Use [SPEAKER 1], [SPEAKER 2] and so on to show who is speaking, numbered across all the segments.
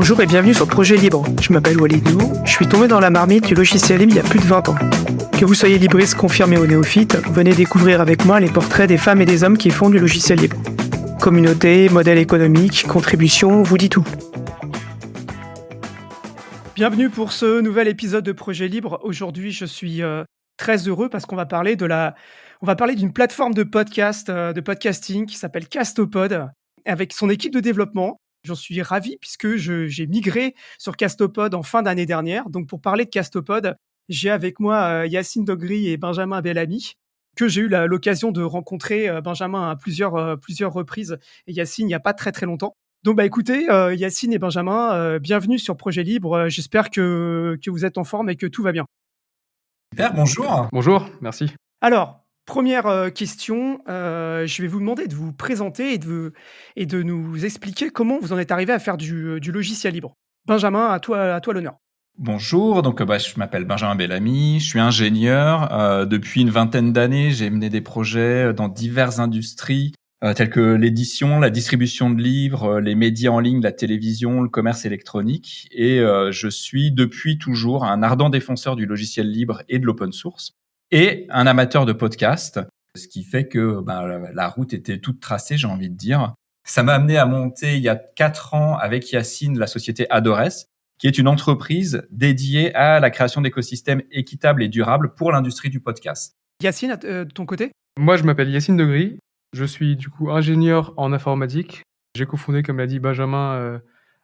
[SPEAKER 1] Bonjour et bienvenue sur Projet Libre. Je m'appelle Walid Nou, je suis tombé dans la marmite du logiciel libre il y a plus de 20 ans. Que vous soyez libriste confirmé ou néophyte, venez découvrir avec moi les portraits des femmes et des hommes qui font du logiciel libre. Communauté, modèle économique, contribution, vous dit tout. Bienvenue pour ce nouvel épisode de Projet Libre. Aujourd'hui, je suis très heureux parce qu'on va parler d'une plateforme de podcast, de podcasting qui s'appelle Castopod, avec son équipe de développement. J'en suis ravi puisque j'ai migré sur Castopod en fin d'année dernière. Donc pour parler de Castopod, j'ai avec moi Yacine Dogri et Benjamin Bellamy, que j'ai eu l'occasion de rencontrer, Benjamin à plusieurs reprises et Yacine il n'y a pas très très longtemps. Donc écoutez, Yacine et Benjamin, bienvenue sur Projet Libre. J'espère que vous êtes en forme et que tout va bien.
[SPEAKER 2] Super, bonjour.
[SPEAKER 3] Bonjour, merci.
[SPEAKER 1] Alors, première question, je vais vous demander de vous présenter et de nous expliquer comment vous en êtes arrivé à faire du logiciel libre. Benjamin, à toi l'honneur.
[SPEAKER 2] Bonjour, donc je m'appelle Benjamin Bellamy, je suis ingénieur. Depuis une vingtaine d'années, j'ai mené des projets dans diverses industries, telles que l'édition, la distribution de livres, les médias en ligne, la télévision, le commerce électronique. Et je suis depuis toujours un ardent défenseur du logiciel libre et de l'open source, et un amateur de podcast, ce qui fait que la route était toute tracée, j'ai envie de dire. Ça m'a amené à monter il y a 4 ans avec Yacine la société Adores, qui est une entreprise dédiée à la création d'écosystèmes équitables et durables pour l'industrie du podcast.
[SPEAKER 1] Yacine, de ton côté?
[SPEAKER 3] Moi, je m'appelle Yacine Degris. Je suis du coup ingénieur en informatique. J'ai cofondé, comme l'a dit Benjamin,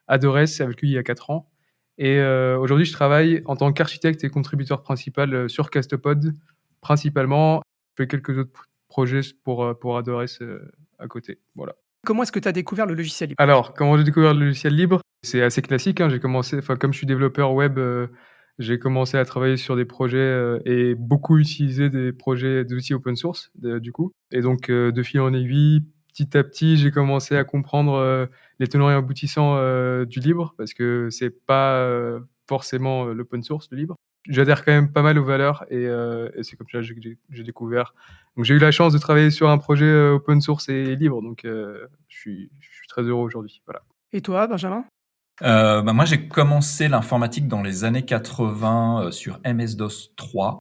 [SPEAKER 3] Adores avec lui il y a 4 ans. Et aujourd'hui, je travaille en tant qu'architecte et contributeur principal sur Castopod, principalement. Je fais quelques autres projets pour Adores à côté. Voilà.
[SPEAKER 1] Comment est-ce que tu as découvert le logiciel libre?
[SPEAKER 3] Alors, comment j'ai découvert le logiciel libre? C'est assez classique, hein. Comme je suis développeur web, j'ai commencé à travailler sur des projets et beaucoup utiliser des outils open source, du coup. Et donc, de fil en aiguille, petit à petit, j'ai commencé à comprendre les tenants et aboutissants du libre, parce que c'est pas forcément l'open source, le libre. J'adhère quand même pas mal aux valeurs et c'est comme ça que j'ai découvert. Donc j'ai eu la chance de travailler sur un projet open source et libre, donc je suis très heureux aujourd'hui. Voilà.
[SPEAKER 1] Et toi, Benjamin?
[SPEAKER 2] Moi, j'ai commencé l'informatique dans les années 80 sur MS-DOS 3,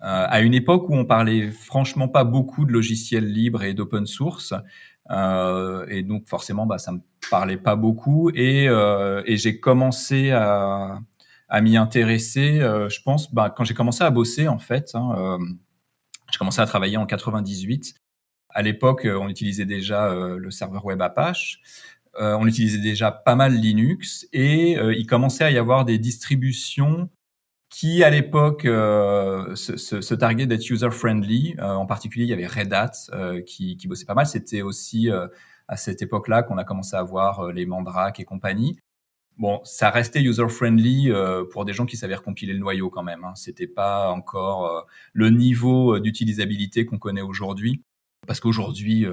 [SPEAKER 2] à une époque où on parlait franchement pas beaucoup de logiciels libres et d'open source. Et donc forcément, ça me parlait pas beaucoup. Et j'ai commencé à m'y intéresser, je pense, quand j'ai commencé à bosser, en fait. J'ai commencé à travailler en 98. À l'époque, on utilisait déjà le serveur web Apache. On utilisait déjà pas mal Linux et il commençait à y avoir des distributions qui, à l'époque, se targuaient d'être user-friendly. En particulier, il y avait Red Hat qui bossait pas mal. C'était aussi à cette époque-là qu'on a commencé à voir les Mandrake et compagnie. Bon, ça restait user-friendly pour des gens qui savaient recompiler le noyau quand même. C'était pas encore le niveau d'utilisabilité qu'on connaît aujourd'hui. Parce qu'aujourd'hui,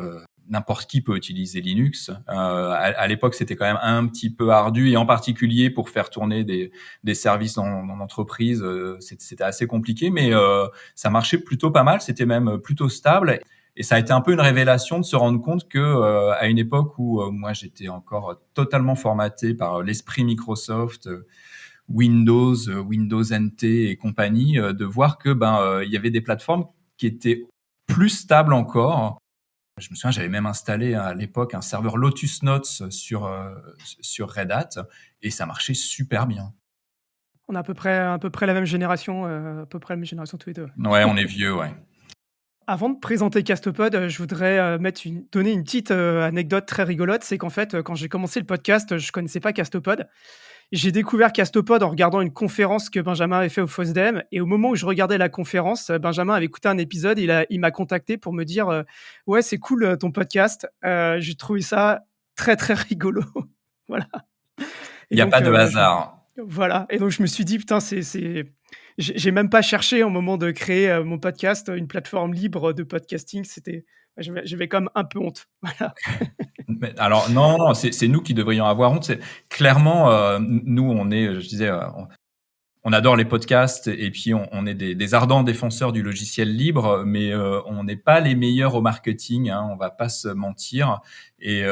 [SPEAKER 2] n'importe qui peut utiliser Linux. À l'époque, c'était quand même un petit peu ardu, et en particulier pour faire tourner des services dans l'entreprise, c'était assez compliqué, mais ça marchait plutôt pas mal, c'était même plutôt stable. Et ça a été un peu une révélation de se rendre compte que à une époque où moi j'étais encore totalement formaté par l'esprit Microsoft, Windows NT et compagnie, de voir que il y avait des plateformes qui étaient plus stables encore. Je me souviens, j'avais même installé à l'époque un serveur Lotus Notes sur Red Hat et ça marchait super bien.
[SPEAKER 1] On a à peu près la même génération, tous les deux.
[SPEAKER 2] Ouais, on est vieux, ouais.
[SPEAKER 1] Avant de présenter Castopod, je voudrais donner une petite anecdote très rigolote. C'est qu'en fait, quand j'ai commencé le podcast, je connaissais pas Castopod. J'ai découvert Castopod en regardant une conférence que Benjamin avait fait au FOSDEM. Et au moment où je regardais la conférence, Benjamin avait écouté un épisode. Il m'a contacté pour me dire ouais, c'est cool ton podcast. J'ai trouvé ça très, très rigolo. Voilà.
[SPEAKER 2] Il n'y a pas de hasard.
[SPEAKER 1] Voilà. Et donc, je me suis dit, putain, j'ai même pas cherché au moment de créer mon podcast, une plateforme libre de podcasting. J'avais quand même un peu honte. Voilà.
[SPEAKER 2] Mais alors non, c'est nous qui devrions avoir honte. C'est clairement nous, on est, je disais, on adore les podcasts et puis on est des ardents défenseurs du logiciel libre, mais on n'est pas les meilleurs au marketing. On va pas se mentir. Et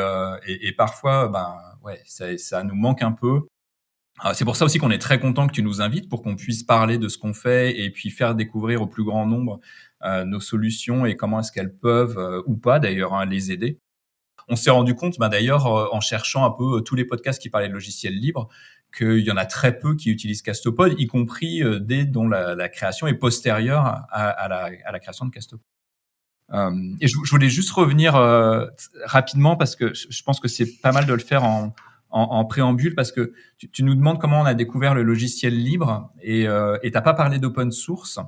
[SPEAKER 2] parfois, ça nous manque un peu. C'est pour ça aussi qu'on est très content que tu nous invites pour qu'on puisse parler de ce qu'on fait et puis faire découvrir au plus grand nombre nos solutions et comment est-ce qu'elles peuvent ou pas d'ailleurs les aider. On s'est rendu compte d'ailleurs en cherchant un peu tous les podcasts qui parlaient de logiciels libres qu'il y en a très peu qui utilisent Castopod, y compris dès dont la création est postérieure à la création de Castopod. Et je voulais juste revenir rapidement parce que je pense que c'est pas mal de le faire en préambule parce que tu nous demandes comment on a découvert le logiciel libre et t'as pas parlé d'open source.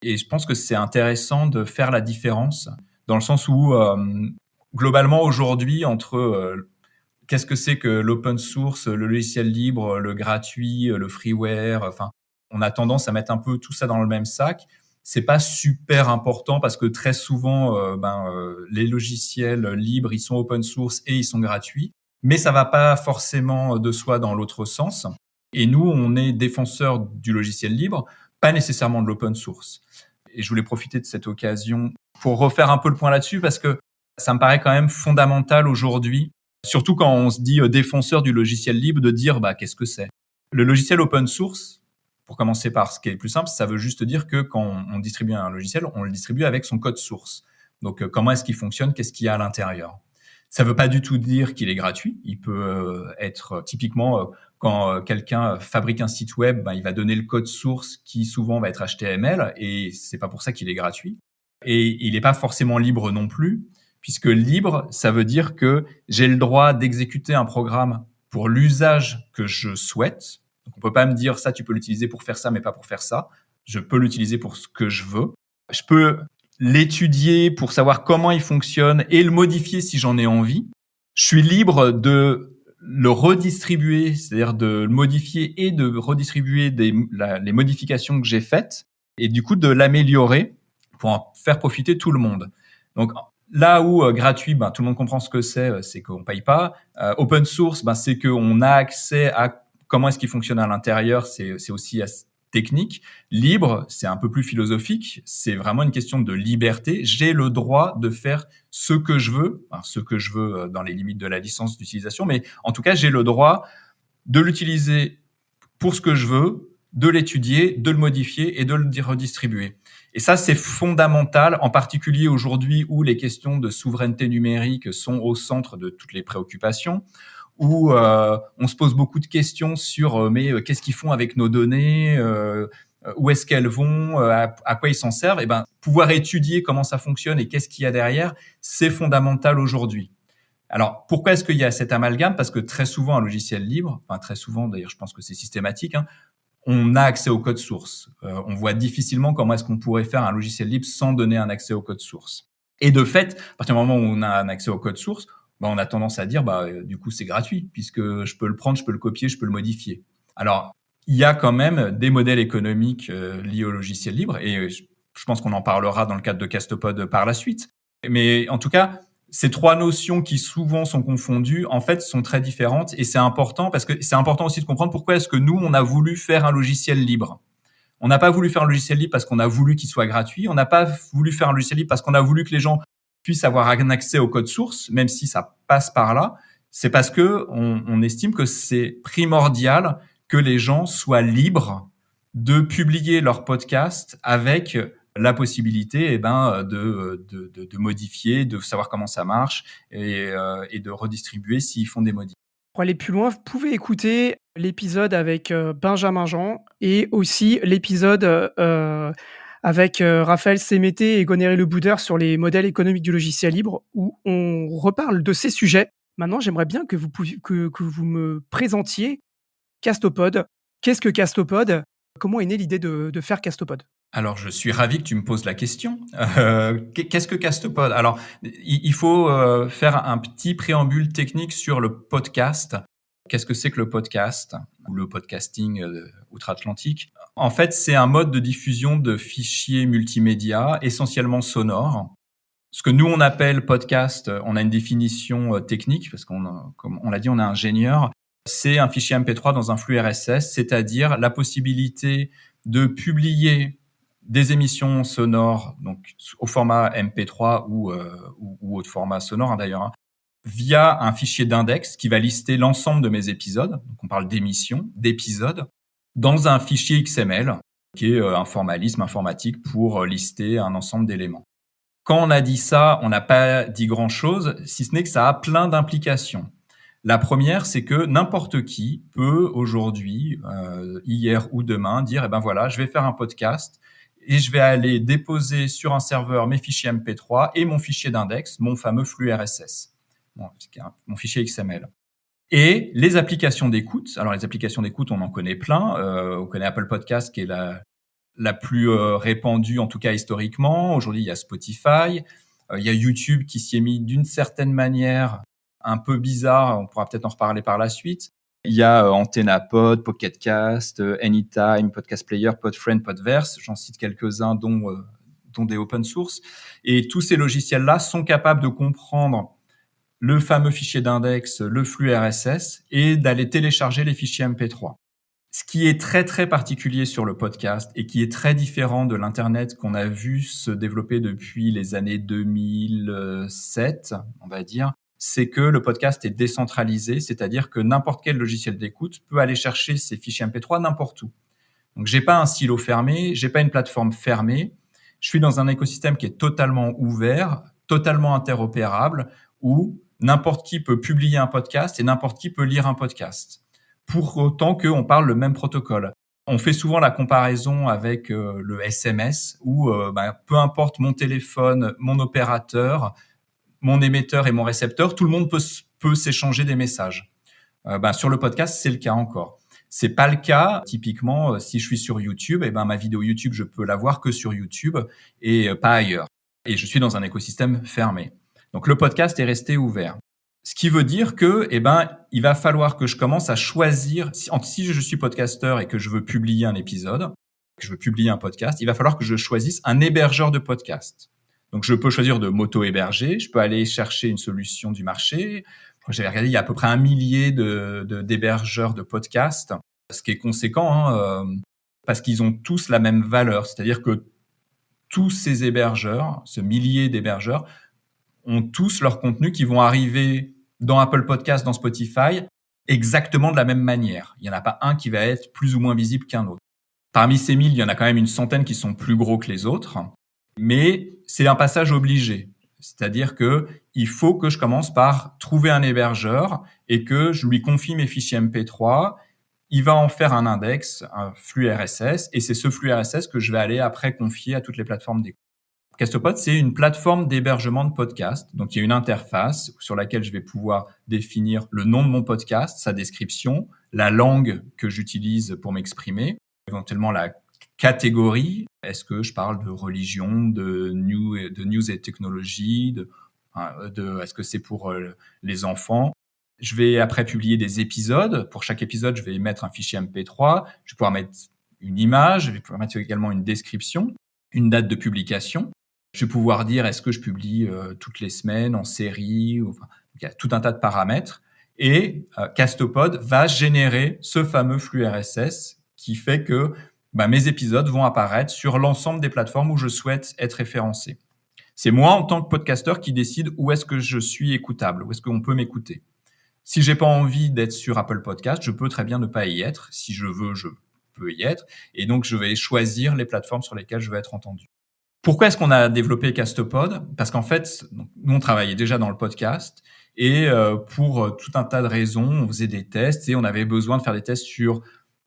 [SPEAKER 2] Et je pense que c'est intéressant de faire la différence dans le sens où globalement aujourd'hui entre qu'est-ce que c'est que l'open source, le logiciel libre, le gratuit, le freeware, enfin on a tendance à mettre un peu tout ça dans le même sac. C'est pas super important parce que très souvent les logiciels libres, ils sont open source et ils sont gratuits, mais ça va pas forcément de soi dans l'autre sens. Et nous, on est défenseurs du logiciel libre, pas nécessairement de l'open source. Et je voulais profiter de cette occasion pour refaire un peu le point là-dessus parce que ça me paraît quand même fondamental aujourd'hui, surtout quand on se dit défenseur du logiciel libre, de dire qu'est-ce que c'est. Le logiciel open source, pour commencer par ce qui est le plus simple, ça veut juste dire que quand on distribue un logiciel, on le distribue avec son code source. Donc comment est-ce qu'il fonctionne, qu'est-ce qu'il y a à l'intérieur. Ça veut pas du tout dire qu'il est gratuit. Il peut être typiquement quand quelqu'un fabrique un site web, il va donner le code source qui souvent va être HTML et c'est pas pour ça qu'il est gratuit. Et il n'est pas forcément libre non plus, puisque libre, ça veut dire que j'ai le droit d'exécuter un programme pour l'usage que je souhaite. Donc, on peut pas me dire ça, tu peux l'utiliser pour faire ça, mais pas pour faire ça. Je peux l'utiliser pour ce que je veux. Je peux l'étudier pour savoir comment il fonctionne et le modifier si j'en ai envie. Je suis libre de le redistribuer, c'est-à-dire de le modifier et de redistribuer les modifications que j'ai faites et du coup de l'améliorer pour en faire profiter tout le monde. Donc là où gratuit, tout le monde comprend ce que c'est qu'on paye pas. Open source, c'est qu'on a accès à comment est-ce qu'il fonctionne à l'intérieur, c'est aussi technique. Libre, c'est un peu plus philosophique, c'est vraiment une question de liberté. J'ai le droit de faire ce que je veux, dans les limites de la licence d'utilisation, mais en tout cas, j'ai le droit de l'utiliser pour ce que je veux, de l'étudier, de le modifier et de le redistribuer. Et ça, c'est fondamental, en particulier aujourd'hui où les questions de souveraineté numérique sont au centre de toutes les préoccupations, où on se pose beaucoup de questions sur mais qu'est-ce qu'ils font avec nos données, où est-ce qu'elles vont, à quoi ils s'en servent. Et pouvoir étudier comment ça fonctionne et qu'est-ce qu'il y a derrière, c'est fondamental aujourd'hui. Alors, pourquoi est-ce qu'il y a cet amalgame? Parce que très souvent, un logiciel libre, très souvent, d'ailleurs, je pense que c'est systématique, on a accès au code source. On voit difficilement comment est-ce qu'on pourrait faire un logiciel libre sans donner un accès au code source. Et de fait, à partir du moment où on a un accès au code source, on a tendance à dire, du coup, c'est gratuit, puisque je peux le prendre, je peux le copier, je peux le modifier. Alors, il y a quand même des modèles économiques liés au logiciel libre, et je pense qu'on en parlera dans le cadre de Castopod par la suite. Mais en tout cas, ces trois notions qui souvent sont confondues, en fait, sont très différentes et c'est important parce que c'est important aussi de comprendre pourquoi est-ce que nous, on a voulu faire un logiciel libre. On n'a pas voulu faire un logiciel libre parce qu'on a voulu qu'il soit gratuit. On n'a pas voulu faire un logiciel libre parce qu'on a voulu que les gens puissent avoir un accès au code source, même si ça passe par là. C'est parce que on estime que c'est primordial que les gens soient libres de publier leur podcast avec la possibilité de modifier, de savoir comment ça marche et de redistribuer s'ils font des modifs.
[SPEAKER 1] Pour aller plus loin, vous pouvez écouter l'épisode avec Benjamin Jean et aussi l'épisode avec Raphaël Sémété et Gonéry Le Boudeur sur les modèles économiques du logiciel libre où on reparle de ces sujets. Maintenant, j'aimerais bien que vous me présentiez Castopod. Qu'est-ce que Castopod? Comment est née l'idée de faire Castopod?
[SPEAKER 2] Alors, je suis ravi que tu me poses la question. Qu'est-ce que Castopod? Alors, il faut faire un petit préambule technique sur le podcast. Qu'est-ce que c'est que le podcast ou le podcasting outre-Atlantique? En fait, c'est un mode de diffusion de fichiers multimédia, essentiellement sonores. Ce que nous, on appelle podcast, on a une définition technique, parce comme on l'a dit, on est ingénieur. C'est un fichier MP3 dans un flux RSS, c'est-à-dire la possibilité de publier des émissions sonores, donc au format MP3 ou autre format sonore d'ailleurs, via un fichier d'index qui va lister l'ensemble de mes épisodes. Donc on parle d'émissions, d'épisodes, dans un fichier XML qui est un formalisme informatique pour lister un ensemble d'éléments. Quand on a dit ça, on n'a pas dit grand-chose, si ce n'est que ça a plein d'implications. La première, c'est que n'importe qui peut aujourd'hui, hier ou demain, dire, voilà, je vais faire un podcast et je vais aller déposer sur un serveur mes fichiers MP3 et mon fichier d'index, mon fameux flux RSS, mon fichier XML. Et les applications d'écoute, alors les applications d'écoute, on en connaît plein. On connaît Apple Podcast qui est la plus répandue, en tout cas historiquement. Aujourd'hui, il y a Spotify, il y a YouTube qui s'y est mis d'une certaine manière un peu bizarre, on pourra peut-être en reparler par la suite. Il y a AntennaPod, Pocket Cast, Anytime, Podcast Player, Podfriend, Podverse, j'en cite quelques-uns dont des open source. Et tous ces logiciels-là sont capables de comprendre le fameux fichier d'index, le flux RSS, et d'aller télécharger les fichiers MP3. Ce qui est très, très particulier sur le podcast et qui est très différent de l'Internet qu'on a vu se développer depuis les années 2007, on va dire, c'est que le podcast est décentralisé, c'est-à-dire que n'importe quel logiciel d'écoute peut aller chercher ses fichiers MP3 n'importe où. Donc, j'ai pas un silo fermé, j'ai pas une plateforme fermée. Je suis dans un écosystème qui est totalement ouvert, totalement interopérable, où n'importe qui peut publier un podcast et n'importe qui peut lire un podcast, pour autant qu'on parle le même protocole. On fait souvent la comparaison avec le SMS, où peu importe mon téléphone, mon opérateur, mon émetteur et mon récepteur, tout le monde peut s'échanger des messages. Sur le podcast, c'est le cas encore. C'est pas le cas, typiquement, si je suis sur YouTube, ma vidéo YouTube, je peux la voir que sur YouTube et pas ailleurs. Et je suis dans un écosystème fermé. Donc le podcast est resté ouvert. Ce qui veut dire que, il va falloir que je commence à choisir, si je suis podcasteur et que je veux publier un épisode, que je veux publier un podcast, il va falloir que je choisisse un hébergeur de podcast. Donc, je peux choisir de m'auto-héberger, je peux aller chercher une solution du marché. J'avais regardé, il y a à peu près 1 millier d'hébergeurs de podcasts, ce qui est conséquent, parce qu'ils ont tous la même valeur. C'est-à-dire que tous ces hébergeurs, ce millier d'hébergeurs, ont tous leurs contenus qui vont arriver dans Apple Podcast, dans Spotify, exactement de la même manière. Il n'y en a pas un qui va être plus ou moins visible qu'un autre. Parmi ces 1000, il y en a quand même une centaine qui sont plus gros que les autres. Mais c'est un passage obligé. C'est-à-dire que il faut que je commence par trouver un hébergeur et que je lui confie mes fichiers MP3. Il va en faire un index, un flux RSS, et c'est ce flux RSS que je vais aller après confier à toutes les plateformes d'écoute. Castopod, c'est une plateforme d'hébergement de podcasts. Donc, il y a une interface sur laquelle je vais pouvoir définir le nom de mon podcast, sa description, la langue que j'utilise pour m'exprimer, éventuellement la catégorie. Est-ce que je parle de religion, de news et technologie, est-ce que c'est pour les enfants? Je vais après publier des épisodes. Pour chaque épisode, je vais mettre un fichier MP3. Je vais pouvoir mettre une image. Je vais pouvoir mettre également une description, une date de publication. Je vais pouvoir dire est-ce que je publie toutes les semaines en série. Il y a tout un tas de paramètres. Et Castopod va générer ce fameux flux RSS qui fait que mes épisodes vont apparaître sur l'ensemble des plateformes où je souhaite être référencé. C'est moi, en tant que podcasteur, qui décide où est-ce que je suis écoutable, où est-ce qu'on peut m'écouter. Si j'ai pas envie d'être sur Apple Podcast, je peux très bien ne pas y être. Si je veux, je peux y être. Et donc, je vais choisir les plateformes sur lesquelles je vais être entendu. Pourquoi est-ce qu'on a développé Castopod? Parce qu'en fait, nous, on travaillait déjà dans le podcast. Et pour tout un tas de raisons, on faisait des tests et on avait besoin de faire des tests sur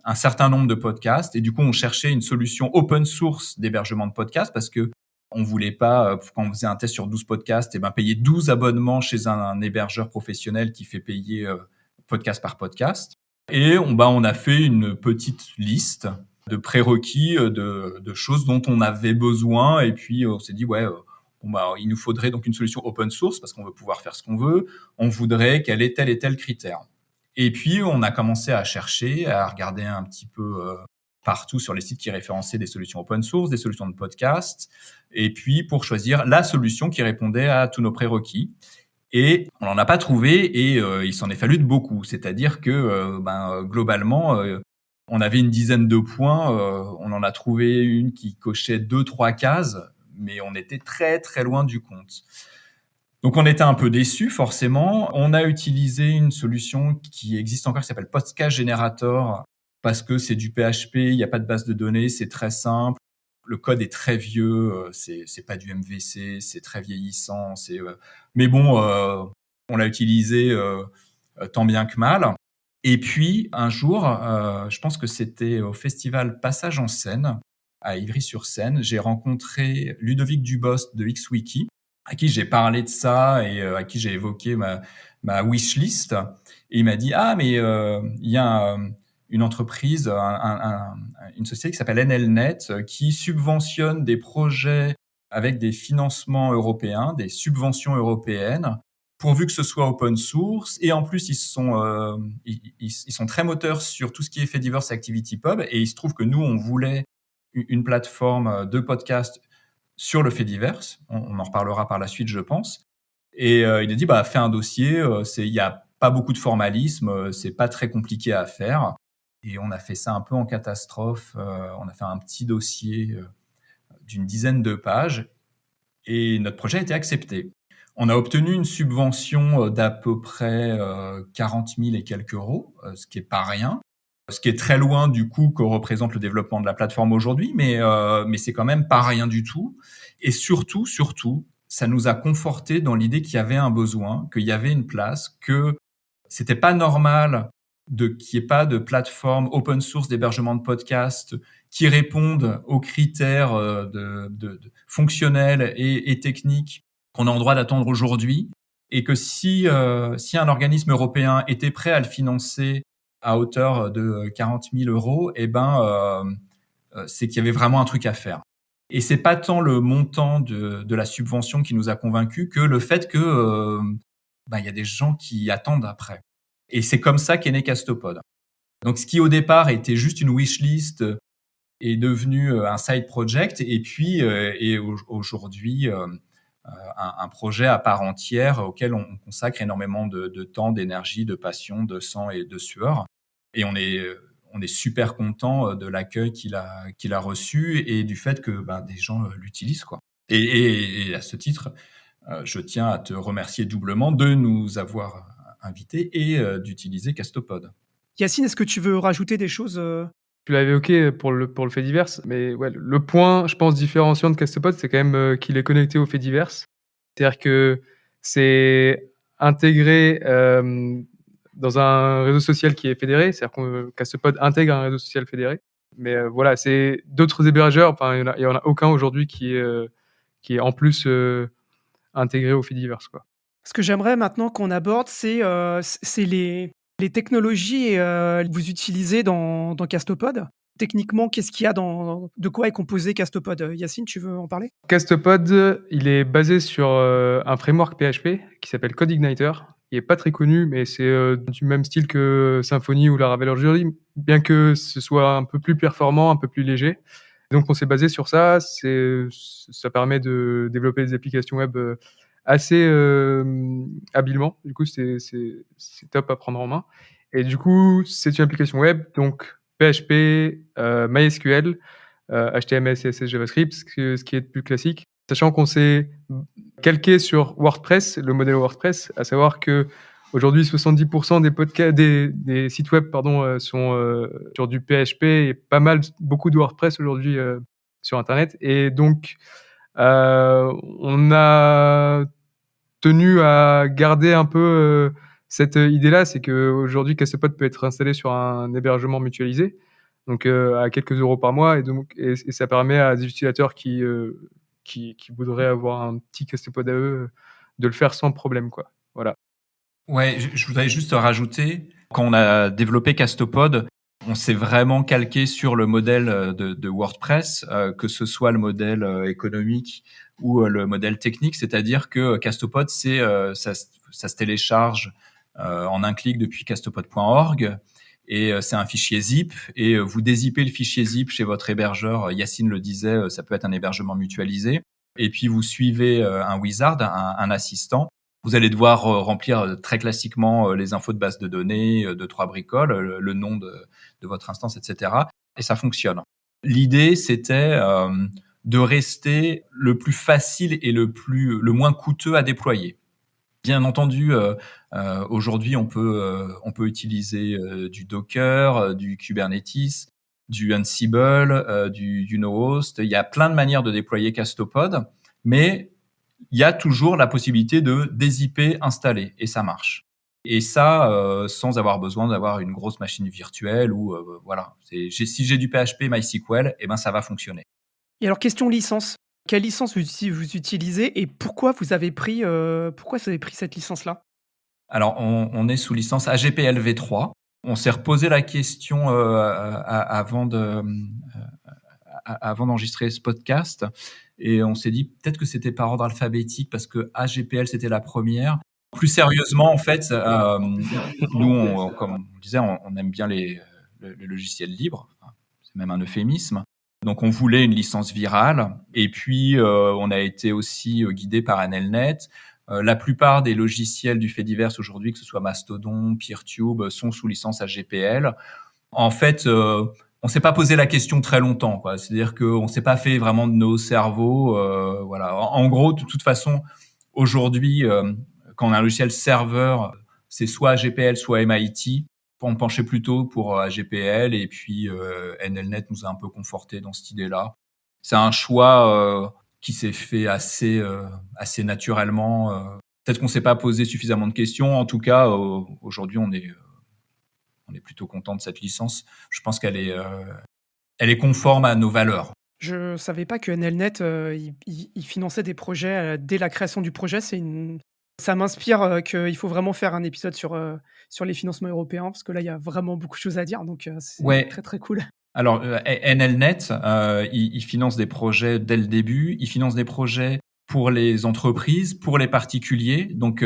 [SPEAKER 2] un certain nombre de podcasts. Et du coup, on cherchait une solution open source d'hébergement de podcasts parce que on voulait pas, quand on faisait un test sur 12 podcasts, payer 12 abonnements chez un hébergeur professionnel qui fait payer podcast par podcast. Et on a fait une petite liste de prérequis, de choses dont on avait besoin. Et puis, on s'est dit, il nous faudrait donc une solution open source parce qu'on veut pouvoir faire ce qu'on veut. On voudrait qu'elle ait tel et tel critère. Et puis, on a commencé à chercher, à regarder un petit peu partout sur les sites qui référençaient des solutions open source, des solutions de podcast, et puis pour choisir la solution qui répondait à tous nos prérequis. Et on n'en a pas trouvé et il s'en est fallu de beaucoup. C'est-à-dire que globalement, on avait une dizaine de points, on en a trouvé une qui cochait 2-3 cases, mais on était très très loin du compte. Donc on était un peu déçus forcément. On a utilisé une solution qui existe encore, qui s'appelle Podcast Generator, parce que c'est du PHP, il n'y a pas de base de données, c'est très simple. Le code est très vieux, c'est pas du MVC, c'est très vieillissant. Mais bon, on l'a utilisé tant bien que mal. Et puis un jour, je pense que c'était au festival Passage en Seine, à Ivry-sur-Seine, j'ai rencontré Ludovic Dubost de XWiki, à qui j'ai parlé de ça et à qui j'ai évoqué ma wishlist. Et il m'a dit, ah, mais il y a une entreprise, une société qui s'appelle NLNet, qui subventionne des projets avec des financements européens, des subventions européennes, pourvu que ce soit open source. Et en plus, ils sont très moteurs sur tout ce qui est Fediverse ActivityPub. Et il se trouve que nous, on voulait une plateforme de podcast sur le Fediverse. On en reparlera par la suite, je pense. Et il a dit, bah, fais un dossier. Il y a pas beaucoup de formalisme. C'est pas très compliqué à faire. Et on a fait ça un peu en catastrophe. On a fait un petit dossier d'une dizaine de pages. Et notre projet a été accepté. On a obtenu une subvention d'à peu près 40 000 et quelques euros, ce qui est pas rien. Ce qui est très loin du coût que représente le développement de la plateforme aujourd'hui, mais c'est quand même pas rien du tout. Et surtout, ça nous a conforté dans l'idée qu'il y avait un besoin, qu'il y avait une place, que c'était pas normal qu'il n'y ait pas de plateforme open source d'hébergement de podcasts qui répondent aux critères fonctionnels et techniques qu'on a en droit d'attendre aujourd'hui, et que si un organisme européen était prêt à le financer à hauteur de 40 000 euros, c'est qu'il y avait vraiment un truc à faire. Et c'est pas tant le montant de la subvention qui nous a convaincus que le fait que il y a des gens qui attendent après. Et c'est comme ça qu'est né Castopod. Donc ce qui au départ était juste une wishlist est devenu un side project, et puis aujourd'hui un projet à part entière auquel on consacre énormément de temps, d'énergie, de passion, de sang et de sueur. Et on est super content de l'accueil qu'il a reçu et du fait que des gens l'utilisent, quoi. Et à ce titre, je tiens à te remercier doublement de nous avoir invités et d'utiliser Castopod.
[SPEAKER 1] Yacine, est-ce que tu veux rajouter des choses
[SPEAKER 3] Tu l'avais évoqué pour le fait divers, mais ouais, le point, je pense, différenciant de Castopod, c'est quand même qu'il est connecté au fait divers. C'est-à-dire que c'est intégré dans un réseau social qui est fédéré, c'est-à-dire que Castopod intègre un réseau social fédéré. Mais voilà, c'est d'autres hébergeurs, enfin, il y en a aucun aujourd'hui qui est en plus intégré au fait divers, quoi.
[SPEAKER 1] Ce que j'aimerais maintenant qu'on aborde, c'est les technologies que vous utilisez dans Castopod. Techniquement, qu'est-ce qu'il y a de quoi est composé Castopod? Yacine, tu veux en parler?
[SPEAKER 3] Castopod, il est basé sur un framework PHP qui s'appelle CodeIgniter. Il est pas très connu, mais c'est du même style que Symfony ou Laravel aujourd'hui, bien que ce soit un peu plus performant, un peu plus léger. Donc on s'est basé sur ça. Ça permet de développer des applications web assez habilement. Du coup, c'est top à prendre en main. Et du coup, c'est une application web, donc PHP, MySQL, HTML, CSS, JavaScript, ce qui est de plus classique. Sachant qu'on s'est calqué sur WordPress, le modèle WordPress, à savoir que aujourd'hui 70% des sites web sont sur du PHP et beaucoup de WordPress aujourd'hui sur Internet. Et donc, on a tenu à garder un peu cette idée-là, c'est qu'aujourd'hui, Castopod peut être installé sur un hébergement mutualisé, donc à quelques euros par mois, et ça permet à des utilisateurs qui voudraient avoir un petit Castopod à eux de le faire sans problème, quoi. Voilà.
[SPEAKER 2] Ouais, je voudrais juste rajouter, quand on a développé Castopod, on s'est vraiment calqué sur le modèle de WordPress, que ce soit le modèle économique ou le modèle technique, c'est-à-dire que Castopod, ça se télécharge en un clic depuis castopod.org, et c'est un fichier zip, et vous dézippez le fichier zip chez votre hébergeur. Yacine le disait, ça peut être un hébergement mutualisé, et puis vous suivez un wizard, un assistant. Vous allez devoir remplir très classiquement les infos de base de données, deux, trois bricoles, le nom de votre instance, etc. Et ça fonctionne. L'idée, c'était de rester le plus facile et le moins coûteux à déployer. Bien entendu, aujourd'hui, on peut utiliser du Docker, du Kubernetes, du Ansible, du No-Host. Il y a plein de manières de déployer Castopod, mais il y a toujours la possibilité de des IP installés et ça marche. Et ça, sans avoir besoin d'avoir une grosse machine virtuelle ou voilà. Si j'ai du PHP MySQL, eh ben ça va fonctionner.
[SPEAKER 1] Et alors question licence, quelle licence vous utilisez et pourquoi vous avez pris cette licence-là?
[SPEAKER 2] Alors, on est sous licence AGPL v3. On s'est reposé la question avant d'enregistrer ce podcast et on s'est dit peut-être que c'était par ordre alphabétique parce que AGPL c'était la première. Plus sérieusement, en fait, nous, comme on disait, on aime bien les logiciels libres. Enfin, c'est même un euphémisme. Donc, on voulait une licence virale. Et puis, on a été aussi guidé par NLnet. La plupart des logiciels du fait divers aujourd'hui, que ce soit Mastodon, PeerTube, sont sous licence AGPL. En fait, on s'est pas posé la question très longtemps, quoi. C'est-à-dire qu'on s'est pas fait vraiment de nos cerveaux. Voilà. En gros, de toute façon, aujourd'hui, quand on a un logiciel serveur, c'est soit AGPL, soit MIT. On penchait plutôt pour AGPL et puis NLnet nous a un peu conforté dans cette idée-là. C'est un choix qui s'est fait assez naturellement. Peut-être qu'on s'est pas posé suffisamment de questions. En tout cas, aujourd'hui, on est plutôt content de cette licence. Je pense elle est conforme à nos valeurs.
[SPEAKER 1] Je savais pas que NLnet, il finançait des projets, dès la création du projet. Ça m'inspire, qu'il faut vraiment faire un épisode sur les financements européens parce que là, il y a vraiment beaucoup de choses à dire donc c'est
[SPEAKER 2] Ouais.
[SPEAKER 1] très, très cool.
[SPEAKER 2] Alors, NLnet, il finance des projets dès le début. Il finance des projets pour les entreprises, pour les particuliers. Donc,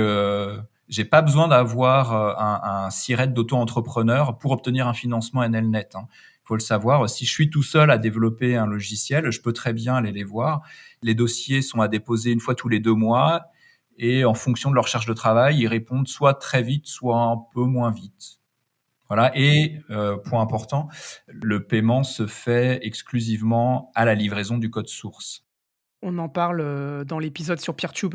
[SPEAKER 2] j'ai pas besoin d'avoir un SIRET d'auto-entrepreneur pour obtenir un financement NLnet. Hein. Il faut le savoir. Si je suis tout seul à développer un logiciel, je peux très bien aller les voir. Les dossiers sont à déposer une fois tous les 2 mois. Et en fonction de leur charge de travail, ils répondent soit très vite, soit un peu moins vite. Voilà. Et point important, le paiement se fait exclusivement à la livraison du code source.
[SPEAKER 1] On en parle, dans l'épisode sur PeerTube.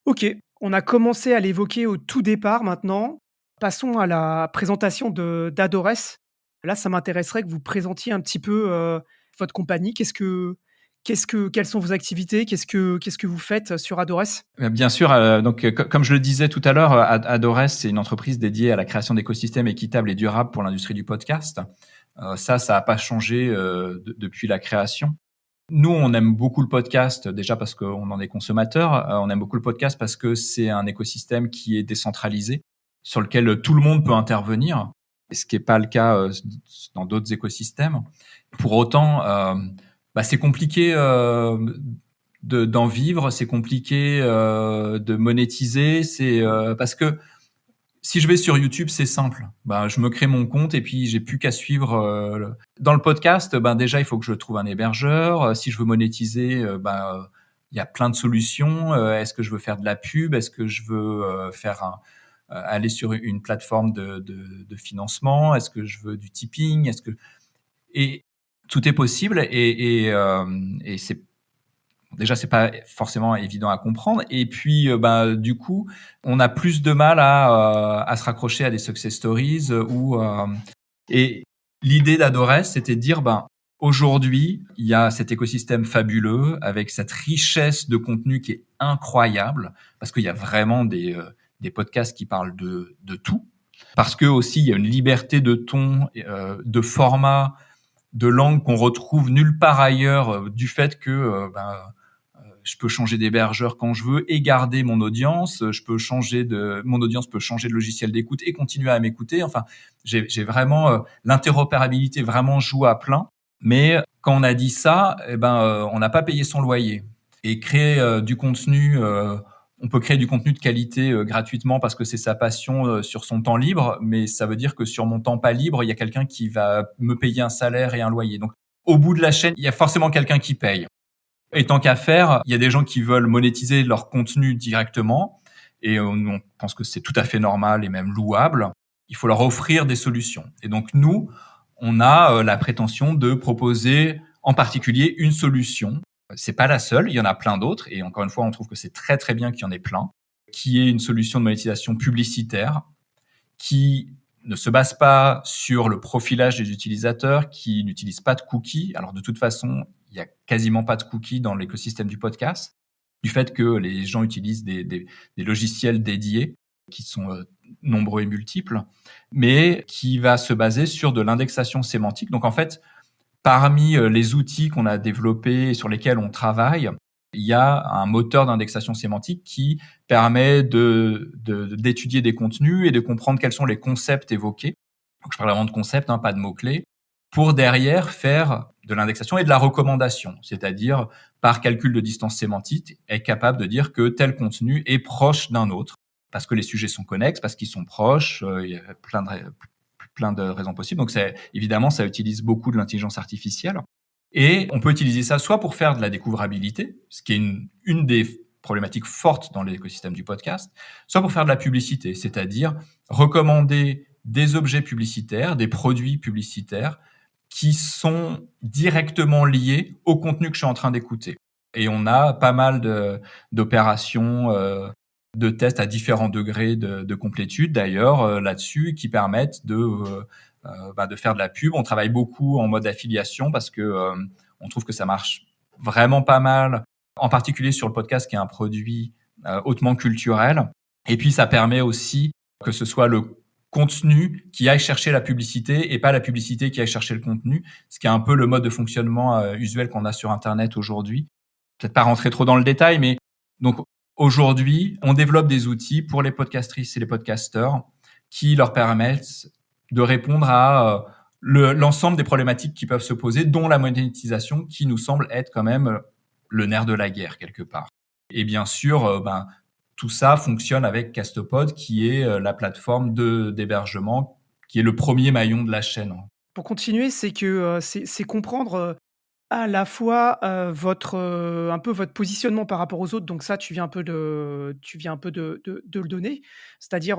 [SPEAKER 1] OK, on a commencé à l'évoquer au tout départ maintenant. Passons à la présentation d'Adores. Là, ça m'intéresserait que vous présentiez un petit peu, votre compagnie. Quelles sont vos activités? Qu'est-ce que vous faites sur Adores?
[SPEAKER 2] Bien sûr, donc comme je le disais tout à l'heure, Adores, c'est une entreprise dédiée à la création d'écosystèmes équitables et durables pour l'industrie du podcast. Ça a pas changé depuis la création. Nous, on aime beaucoup le podcast, déjà parce qu'on en est consommateur. On aime beaucoup le podcast parce que c'est un écosystème qui est décentralisé, sur lequel tout le monde peut intervenir, ce qui n'est pas le cas dans d'autres écosystèmes. Pour autant, c'est compliqué d'en vivre, c'est compliqué de monétiser. C'est parce que si je vais sur YouTube, c'est simple. Je me crée mon compte et puis j'ai plus qu'à suivre. Dans le podcast, déjà, il faut que je trouve un hébergeur. Si je veux monétiser, il y a plein de solutions. Est-ce que je veux faire de la pub? Est-ce que je veux aller sur une plateforme de financement? Est-ce que je veux du tipping? Et tout est possible et c'est déjà, c'est pas forcément évident à comprendre. Et puis, du coup, on a plus de mal à se raccrocher à des success stories et l'idée d'Adores, c'était de dire, aujourd'hui, il y a cet écosystème fabuleux avec cette richesse de contenu qui est incroyable parce qu'il y a vraiment des podcasts qui parlent de tout. Parce que aussi, il y a une liberté de ton, de format, de langue qu'on retrouve nulle part ailleurs du fait que, je peux changer d'hébergeur quand je veux et garder mon audience. Mon audience peut changer de logiciel d'écoute et continuer à m'écouter. Enfin, j'ai vraiment l'interopérabilité vraiment joue à plein. Mais quand on a dit ça, on n'a pas payé son loyer. Et créer du contenu, on peut créer du contenu de qualité gratuitement parce que c'est sa passion sur son temps libre. Mais ça veut dire que sur mon temps pas libre, il y a quelqu'un qui va me payer un salaire et un loyer. Donc, au bout de la chaîne, il y a forcément quelqu'un qui paye. Et tant qu'à faire, il y a des gens qui veulent monétiser leur contenu directement et on pense que c'est tout à fait normal et même louable. Il faut leur offrir des solutions. Et donc nous, on a la prétention de proposer en particulier une solution. C'est pas la seule, il y en a plein d'autres et encore une fois, on trouve que c'est très très bien qu'il y en ait plein. qui est une solution de monétisation publicitaire qui ne se base pas sur le profilage des utilisateurs, qui n'utilise pas de cookies. Alors de toute façon, il n'y a quasiment pas de cookies dans l'écosystème du podcast, du fait que les gens utilisent des logiciels dédiés qui sont nombreux et multiples, mais qui va se baser sur de l'indexation sémantique. Donc en fait, parmi les outils qu'on a développés et sur lesquels on travaille, il y a un moteur d'indexation sémantique qui permet d'étudier des contenus et de comprendre quels sont les concepts évoqués. Donc, je parle vraiment de concepts, pas de mots-clés, pour derrière faire de l'indexation et de la recommandation, c'est-à-dire par calcul de distance sémantique, être capable de dire que tel contenu est proche d'un autre, parce que les sujets sont connexes, parce qu'ils sont proches, il y a plein de raisons possibles. Donc, évidemment, ça utilise beaucoup de l'intelligence artificielle. Et on peut utiliser ça soit pour faire de la découvrabilité, ce qui est une des problématiques fortes dans l'écosystème du podcast, soit pour faire de la publicité, c'est-à-dire recommander des objets publicitaires, des produits publicitaires qui sont directement liés au contenu que je suis en train d'écouter. Et on a pas mal d'opérations, de tests à différents degrés de complétude d'ailleurs là-dessus qui permettent de faire de la pub. On travaille beaucoup en mode affiliation parce que on trouve que ça marche vraiment pas mal, en particulier sur le podcast qui est un produit hautement culturel. Et puis ça permet aussi que ce soit le contenu qui aille chercher la publicité et pas la publicité qui aille chercher le contenu, ce qui est un peu le mode de fonctionnement usuel qu'on a sur Internet aujourd'hui. Peut-être pas rentrer trop dans le détail, mais donc aujourd'hui, on développe des outils pour les podcastrices et les podcasteurs qui leur permettent de répondre à l'ensemble des problématiques qui peuvent se poser, dont la monétisation qui nous semble être quand même le nerf de la guerre quelque part. Et bien sûr, tout ça fonctionne avec Castopod, qui est la plateforme d'hébergement, qui est le premier maillon de la chaîne.
[SPEAKER 1] Pour continuer, c'est que c'est comprendre à la fois un peu votre positionnement par rapport aux autres. Donc ça, tu viens un peu de le donner. C'est-à-dire,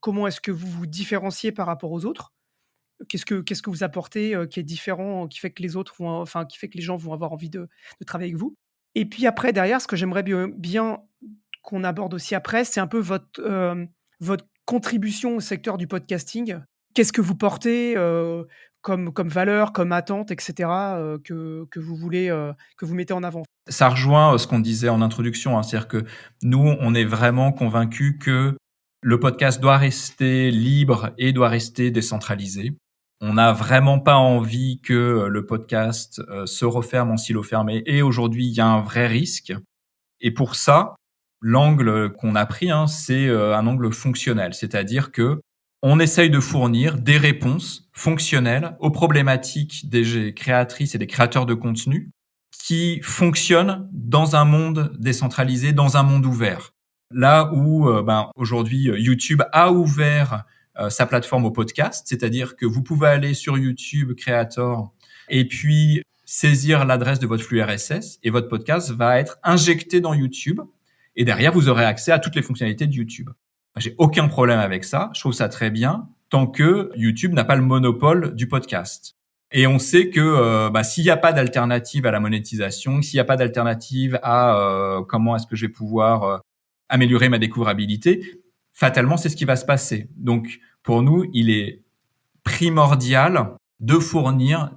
[SPEAKER 1] comment est-ce que vous vous différenciez par rapport aux autres? Qu'est-ce que vous apportez qui est différent, qui fait que les autres vont, enfin, qui fait que les gens vont avoir envie de travailler avec vous? Et puis après, derrière, ce que j'aimerais bien qu'on aborde aussi après, c'est un peu votre contribution au secteur du podcasting. Qu'est-ce que vous portez, comme valeur, comme attente, et cetera, que vous voulez, que vous mettez en avant?
[SPEAKER 2] Ça rejoint ce qu'on disait en introduction, c'est-à-dire que nous, on est vraiment convaincus que le podcast doit rester libre et doit rester décentralisé. On n'a vraiment pas envie que le podcast se referme en silo fermé, et aujourd'hui, il y a un vrai risque. Et pour ça, l'angle qu'on a pris, c'est un angle fonctionnel, c'est-à-dire que on essaye de fournir des réponses fonctionnelles aux problématiques des créatrices et des créateurs de contenu qui fonctionnent dans un monde décentralisé, dans un monde ouvert. Là où aujourd'hui YouTube a ouvert sa plateforme au podcast, c'est-à-dire que vous pouvez aller sur YouTube Creator et puis saisir l'adresse de votre flux RSS et votre podcast va être injecté dans YouTube et derrière vous aurez accès à toutes les fonctionnalités de YouTube. J'ai aucun problème avec ça, je trouve ça très bien tant que YouTube n'a pas le monopole du podcast. Et on sait que s'il n'y a pas d'alternative à la monétisation, s'il n'y a pas d'alternative à comment est-ce que je vais pouvoir améliorer ma découvrabilité, fatalement, c'est ce qui va se passer. Donc, pour nous, il est primordial de fournir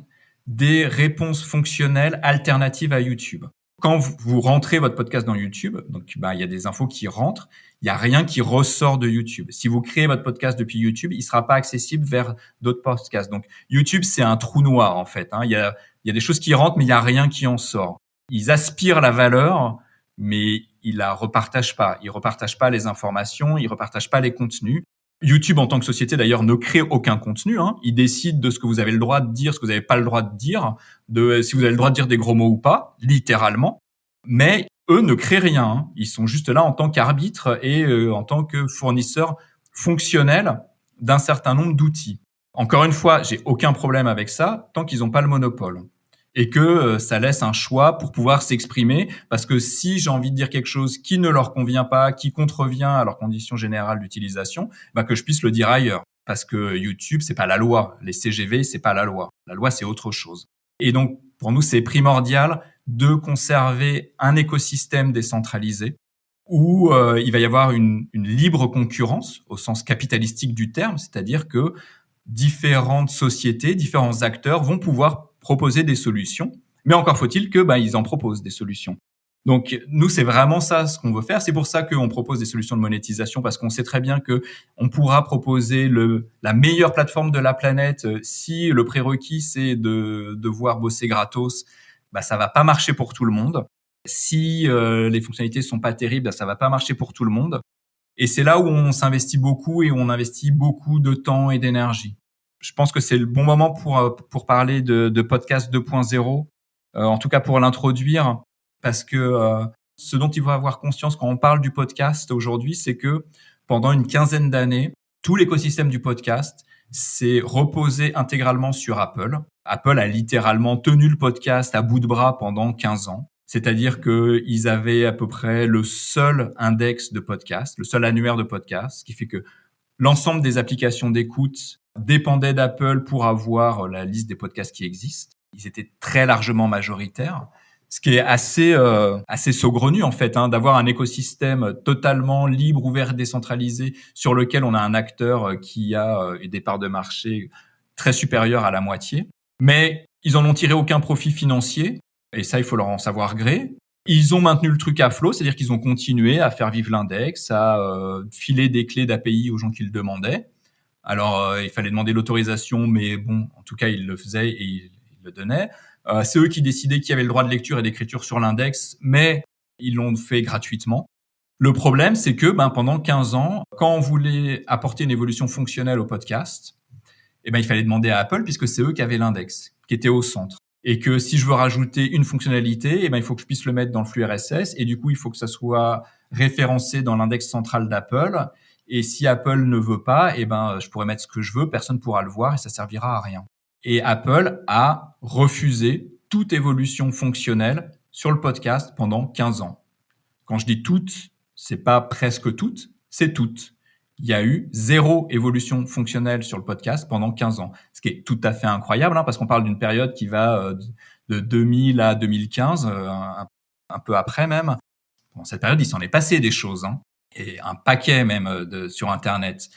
[SPEAKER 2] des réponses fonctionnelles alternatives à YouTube. Quand vous rentrez votre podcast dans YouTube, donc il y a des infos qui rentrent, il y a rien qui ressort de YouTube. Si vous créez votre podcast depuis YouTube, il sera pas accessible vers d'autres podcasts. Donc YouTube, c'est un trou noir en fait. Il y a des choses qui rentrent, mais il y a rien qui en sort. Ils aspirent la valeur, mais ils la repartagent pas. Ils repartagent pas les informations, ils repartagent pas les contenus. YouTube, en tant que société, d'ailleurs, ne crée aucun contenu. Il décide de ce que vous avez le droit de dire, ce que vous n'avez pas le droit de dire, de si vous avez le droit de dire des gros mots ou pas, littéralement. Mais eux ne créent rien. Ils sont juste là en tant qu'arbitre et en tant que fournisseur fonctionnel d'un certain nombre d'outils. Encore une fois, j'ai aucun problème avec ça tant qu'ils n'ont pas le monopole. Et que ça laisse un choix pour pouvoir s'exprimer, parce que si j'ai envie de dire quelque chose qui ne leur convient pas, qui contrevient à leurs conditions générales d'utilisation, que je puisse le dire ailleurs. Parce que YouTube, c'est pas la loi. Les CGV, c'est pas la loi. La loi, c'est autre chose. Et donc, pour nous, c'est primordial de conserver un écosystème décentralisé où il va y avoir une libre concurrence au sens capitalistique du terme, c'est-à-dire que différentes sociétés, différents acteurs vont pouvoir proposer des solutions, mais encore faut-il que ils en proposent des solutions. Donc nous, c'est vraiment ça ce qu'on veut faire. C'est pour ça qu'on propose des solutions de monétisation, parce qu'on sait très bien que on pourra proposer la meilleure plateforme de la planète. Si le prérequis c'est de devoir bosser gratos, ça va pas marcher pour tout le monde. Si les fonctionnalités sont pas terribles, ça va pas marcher pour tout le monde. Et c'est là où on s'investit beaucoup et où on investit beaucoup de temps et d'énergie. Je pense que c'est le bon moment pour parler de podcast 2.0, en tout cas pour l'introduire, parce que ce dont il faut avoir conscience quand on parle du podcast aujourd'hui, c'est que pendant une quinzaine d'années, tout l'écosystème du podcast s'est reposé intégralement sur Apple. Apple a littéralement tenu le podcast à bout de bras pendant 15 ans. C'est-à-dire qu'ils avaient à peu près le seul index de podcast, le seul annuaire de podcast, ce qui fait que l'ensemble des applications d'écoute dépendaient d'Apple pour avoir la liste des podcasts qui existent. Ils étaient très largement majoritaires, ce qui est assez saugrenu en fait, d'avoir un écosystème totalement libre, ouvert, décentralisé, sur lequel on a un acteur qui a des parts de marché très supérieures à la moitié. Mais ils en ont tiré aucun profit financier. Et ça, il faut leur en savoir gré. Ils ont maintenu le truc à flot, c'est-à-dire qu'ils ont continué à faire vivre l'index, à filer des clés d'API aux gens qui le demandaient. Alors, il fallait demander l'autorisation, mais bon, en tout cas, ils le faisaient et ils le donnaient. C'est eux qui décidaient qui avait le droit de lecture et d'écriture sur l'index, mais ils l'ont fait gratuitement. Le problème, c'est que pendant 15 ans, quand on voulait apporter une évolution fonctionnelle au podcast, il fallait demander à Apple, puisque c'est eux qui avaient l'index, qui était au centre. Et que si je veux rajouter une fonctionnalité, il faut que je puisse le mettre dans le flux RSS. Et du coup, il faut que ça soit référencé dans l'index central d'Apple. Et si Apple ne veut pas, je pourrais mettre ce que je veux, personne ne pourra le voir et ça servira à rien. Et Apple a refusé toute évolution fonctionnelle sur le podcast pendant 15 ans. Quand je dis toutes, c'est pas presque toutes, c'est toutes. Il y a eu 0 évolution fonctionnelle sur le podcast pendant 15 ans. Ce qui est tout à fait incroyable, parce qu'on parle d'une période qui va de 2000 à 2015, un peu après même. Dans cette période, il s'en est passé des choses, et un paquet même sur Internet.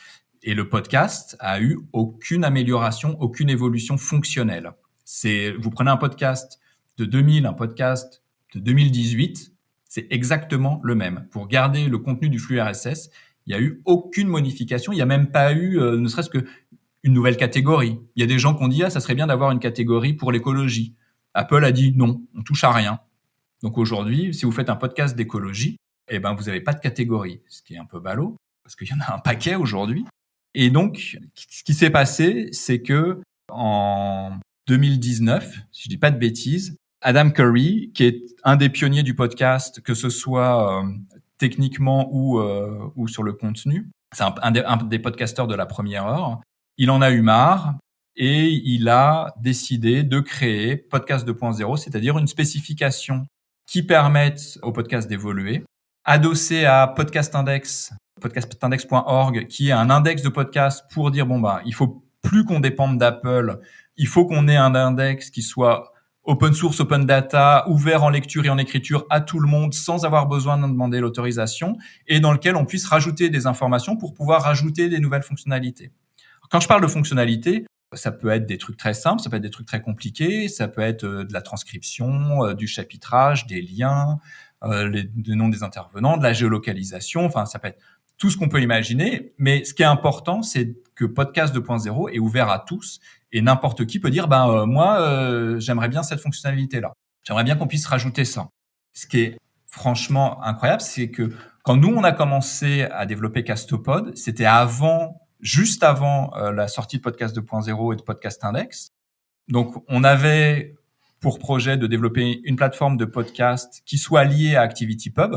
[SPEAKER 2] Et le podcast a eu aucune amélioration, aucune évolution fonctionnelle. Vous prenez un podcast de 2000, un podcast de 2018, c'est exactement le même. Pour garder le contenu du flux RSS, il n'y a eu aucune modification. Il n'y a même pas eu, ne serait-ce que une nouvelle catégorie. Il y a des gens qui ont dit, ça serait bien d'avoir une catégorie pour l'écologie. Apple a dit non, on touche à rien. Donc aujourd'hui, si vous faites un podcast d'écologie, vous n'avez pas de catégorie, ce qui est un peu ballot, parce qu'il y en a un paquet aujourd'hui. Et donc, ce qui s'est passé, c'est que en 2019, si je dis pas de bêtises, Adam Curry, qui est un des pionniers du podcast, que ce soit techniquement ou sur le contenu, c'est un des podcasteurs de la première heure, il en a eu marre et il a décidé de créer Podcast 2.0, c'est-à-dire une spécification qui permette au podcast d'évoluer, adossé à podcastindex.org, qui est un index de podcast pour dire il faut plus qu'on dépende d'Apple, il faut qu'on ait un index qui soit open source, open data, ouvert en lecture et en écriture à tout le monde sans avoir besoin de demander l'autorisation, et dans lequel on puisse rajouter des informations pour pouvoir rajouter des nouvelles fonctionnalités. Quand je parle de fonctionnalités, ça peut être des trucs très simples, ça peut être des trucs très compliqués, ça peut être de la transcription, du chapitrage, des liens, les noms des intervenants, de la géolocalisation, ça peut être tout ce qu'on peut imaginer. Mais ce qui est important, c'est que Podcast 2.0 est ouvert à tous et n'importe qui peut dire, moi, j'aimerais bien cette fonctionnalité-là. J'aimerais bien qu'on puisse rajouter ça. Ce qui est franchement incroyable, c'est que quand nous, on a commencé à développer Castopod, c'était juste avant la sortie de Podcast 2.0 et de Podcast Index. Donc, on avait pour projet de développer une plateforme de podcast qui soit liée à ActivityPub,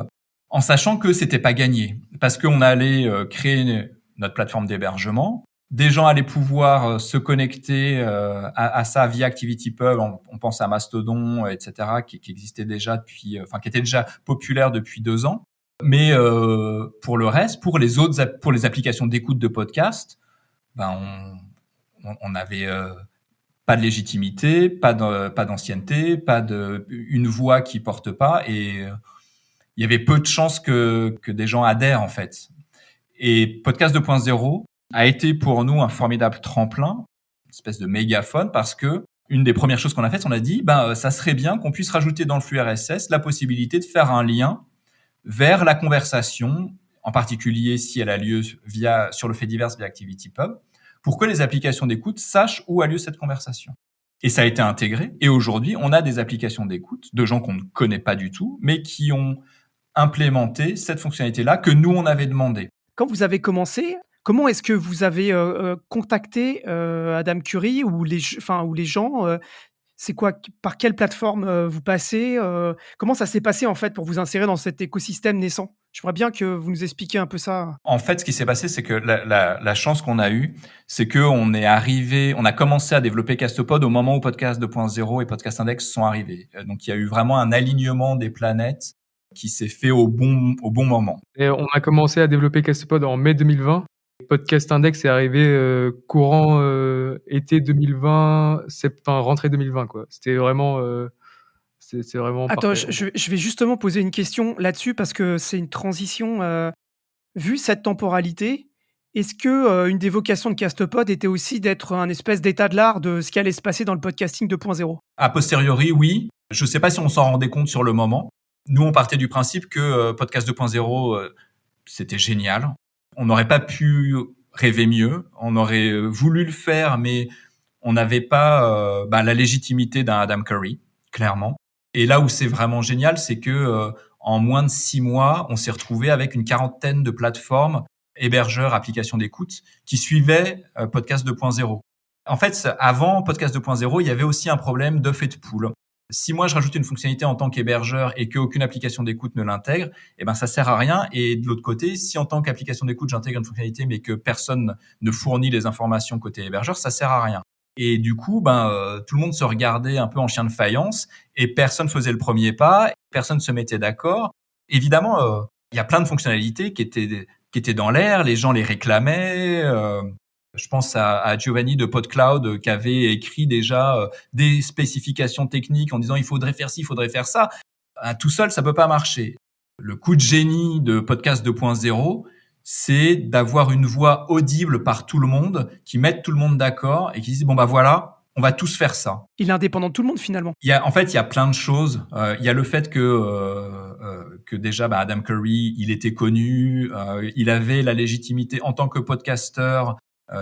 [SPEAKER 2] en sachant que c'était pas gagné, parce qu'on allait créer notre plateforme d'hébergement. Des gens allaient pouvoir se connecter à ça via ActivityPub. On pense à Mastodon, etc., qui existait déjà qui était déjà populaire depuis 2 ans. Mais pour le reste, pour les applications d'écoute de podcast, on avait pas de légitimité, pas d'ancienneté, une voix qui porte pas, et il y avait peu de chances que des gens adhèrent en fait. Et Podcast 2.0 a été pour nous un formidable tremplin, une espèce de mégaphone, parce que une des premières choses qu'on a faites, on a dit, ça serait bien qu'on puisse rajouter dans le flux RSS la possibilité de faire un lien vers la conversation, en particulier si elle a lieu sur le fait divers via ActivityPub, pour que les applications d'écoute sachent où a lieu cette conversation. Et ça a été intégré. Et aujourd'hui, on a des applications d'écoute de gens qu'on ne connaît pas du tout, mais qui ont implémenté cette fonctionnalité-là que nous, on avait demandé.
[SPEAKER 1] Quand vous avez commencé, comment est-ce que vous avez, contacté, Adam Curry ou les gens, c'est quoi? Par quelle plateforme, vous passez? Comment ça s'est passé, en fait, pour vous insérer dans cet écosystème naissant? J'aimerais bien que vous nous expliquiez un peu ça.
[SPEAKER 2] En fait, ce qui s'est passé, c'est que la chance qu'on a eue, c'est qu'on on a commencé à développer Castopod au moment où Podcast 2.0 et Podcast Index sont arrivés. Donc, il y a eu vraiment un alignement des planètes qui s'est fait au bon moment.
[SPEAKER 3] Et on a commencé à développer Castopod en mai 2020. Podcast Index est arrivé courant été 2020, rentrée 2020 quoi. C'était vraiment c'est vraiment
[SPEAKER 1] Attends,
[SPEAKER 3] parfait.
[SPEAKER 1] je vais justement poser une question là-dessus parce que c'est une transition, vu cette temporalité, est-ce que, une des vocations de Castopod était aussi d'être un espèce d'état de l'art de ce qui allait se passer dans le podcasting 2.0?
[SPEAKER 2] A posteriori, oui. Je ne sais pas si on s'en rendait compte sur le moment. Nous, on partait du principe que Podcast 2.0, c'était génial. On n'aurait pas pu rêver mieux. On aurait voulu le faire, mais on n'avait pas la légitimité d'un Adam Curry, clairement. Et là où c'est vraiment génial, c'est que en moins de 6 mois, on s'est retrouvé avec une quarantaine de plateformes, hébergeurs, applications d'écoute, qui suivaient Podcast 2.0. En fait, avant Podcast 2.0, il y avait aussi un problème d'œuf et de poule. Si moi je rajoute une fonctionnalité en tant qu'hébergeur et qu'aucune application d'écoute ne l'intègre, ça sert à rien. Et de l'autre côté, si en tant qu'application d'écoute j'intègre une fonctionnalité mais que personne ne fournit les informations côté hébergeur, ça sert à rien. Et du coup, tout le monde se regardait un peu en chien de faïence et personne faisait le premier pas, personne se mettait d'accord. Évidemment, il y a plein de fonctionnalités qui étaient dans l'air, les gens les réclamaient. Je pense à Giovanni de PodCloud qui avait écrit déjà des spécifications techniques en disant il faudrait faire ci, il faudrait faire ça. Tout seul, ça peut pas marcher. Le coup de génie de Podcast 2.0, c'est d'avoir une voix audible par tout le monde, qui mette tout le monde d'accord et qui disent voilà, on va tous faire ça.
[SPEAKER 1] Il est indépendant de tout le monde finalement.
[SPEAKER 2] Il y a plein de choses. Il y a le fait que déjà Adam Curry, il était connu, il avait la légitimité en tant que podcasteur.